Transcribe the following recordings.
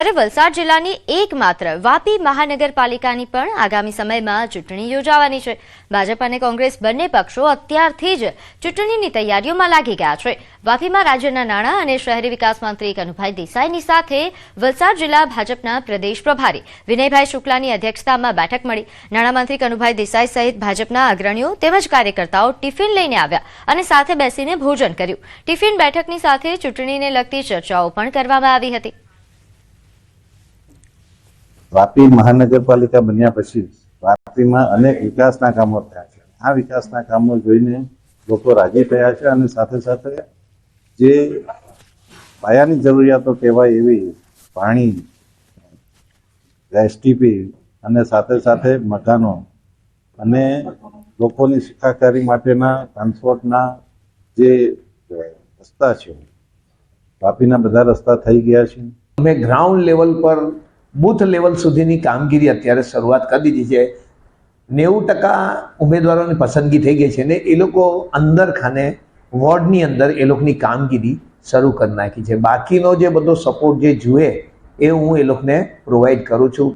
ત્યારે વલસાડ જિલ્લાની એકમાત્ર વાપી મહાનગરપાલિકાની પણ આગામી સમયમાં ચૂંટણી યોજાવાની છે। ભાજપ અને કોંગ્રેસ બંને પક્ષો અત્યારથી જ ચૂંટણીની તૈયારીઓમાં લાગી ગયા છે। વાપીમાં રાજ્યના નાણાં અને શહેરી વિકાસ મંત્રી કનુભાઈ દેસાઈની સાથે વલસાડ જિલ્લા ભાજપના પ્રદેશ પ્રભારી વિનયભાઈ શુક્લાની અધ્યક્ષતામાં બેઠક મળી। નાણામંત્રી કનુભાઈ દેસાઈ સહિત ભાજપના અગ્રણીઓ તેમજ કાર્યકર્તાઓ ટિફિન લઈને આવ્યા અને સાથે બેસીને ભોજન કર્યું। ટિફિન બેઠકની સાથે ચૂંટણીને લગતી ચર્ચાઓ પણ કરવામાં આવી હતી। વાપી મહાનગરપાલિકા બન્યા પછી વાપીમાં અનેક વિકાસના કામો થયા છે। આ વિકાસના કામો જોઈને લોકો રાજી થયા છે અને સાથે સાથે જે પાયાની જરૂરિયાતો કહેવાય એવી પાણી, એસટીપી અને સાથે સાથે મકાનો અને લોકોની સુખાકારી માટેના ટ્રાન્સપોર્ટના જે રસ્તા છે, વાપીના બધા રસ્તા થઈ ગયા છે। અમે ગ્રાઉન્ડ લેવલ પર બૂથ લેવલ સુધીની કામગીરી અત્યારે શરૂઆત કરી દીધી છે। 90% ઉમેદવારોની પસંદગી થઈ ગઈ છે ને એ લોકો અંદર ખાને વોર્ડની અંદર એ લોકોની કામગીરી શરૂ કરી નાખી છે। બાકીનો જે બધો સપોર્ટ જે જોઈએ એ હું એ લોકોને પ્રોવાઈડ કરું છું।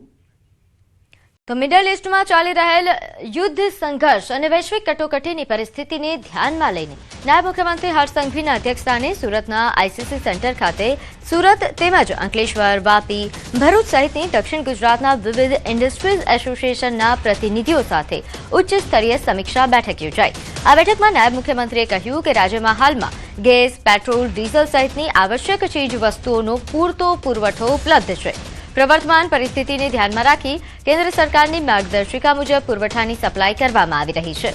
તો મિડલ ઈસ્ટમાં ચાલી રહેલ યુદ્ધ સંઘર્ષ અને વૈશ્વિક કટોકટીની પરિસ્થિતિને ધ્યાનમાં લઈને નાયબ મુખ્યમંત્રી હર્ષ સંઘવીના અધ્યક્ષસ્થાને સુરતના આઈસીસી સેન્ટર ખાતે સુરત તેમજ અંકલેશ્વર, વાપી, ભરૂચ સહિતની દક્ષિણ ગુજરાતના વિવિધ ઇન્ડસ્ટ્રીઝ એસોસિએશનના પ્રતિનિધિઓ સાથે ઉચ્ચ સ્તરીય સમીક્ષા બેઠક યોજાઈ। આ બેઠકમાં નાયબ મુખ્યમંત્રીએ કહ્યું કે રાજ્યમાં હાલમાં ગેસ, પેટ્રોલ, ડીઝલ સહિતની આવશ્યક ચીજ વસ્તુઓનો પૂરતો પુરવઠો ઉપલબ્ધ છે। પ્રવર્તમાન પરિસ્થિતિને ધ્યાનમાં રાખી કેન્દ્ર સરકારની માર્ગદર્શિકા મુજબ પુરવઠાની સપ્લાય કરવામાં આવી રહી છે।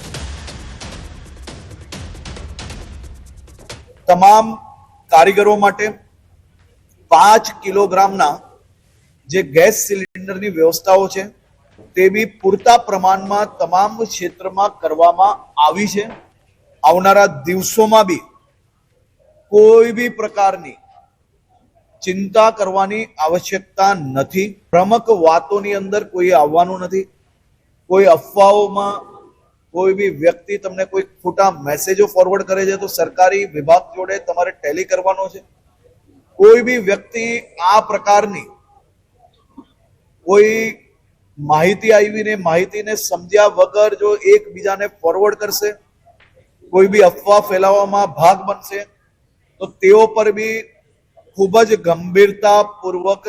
તમામ કારીગરો માટે 5 કિલોગ્રામના જે ગેસ સિલિન્ડરની વ્યવસ્થાઓ છે તે બી પૂરતા પ્રમાણમાં તમામ ક્ષેત્રમાં કરવામાં આવી છે। આવનારા દિવસોમાં બી કોઈ બી પ્રકારની ચિંતા કરવાની આવશ્યકતા નથી। ભ્રામક વાતોની અંદર કોઈ આવવાનું નથી। કોઈ અફવાઓમાં કોઈ બી વ્યક્તિ તમને કોઈ ખોટા મેસેજો ફોરવર્ડ કરે છે તો સરકારી વિભાગ જોડે તમારે ટેલી કરવાનો છે। કોઈ બી વ્યક્તિ આ પ્રકારની કોઈ માહિતી આવીને માહિતીને સમજ્યા વગર જો એકબીજાને ફોરવર્ડ કરશે, કોઈ બી અફવા ફેલાવવામાં ભાગ બનશે તો તેઓ પર બી ખૂબ જ ગંભીરતાપૂર્વક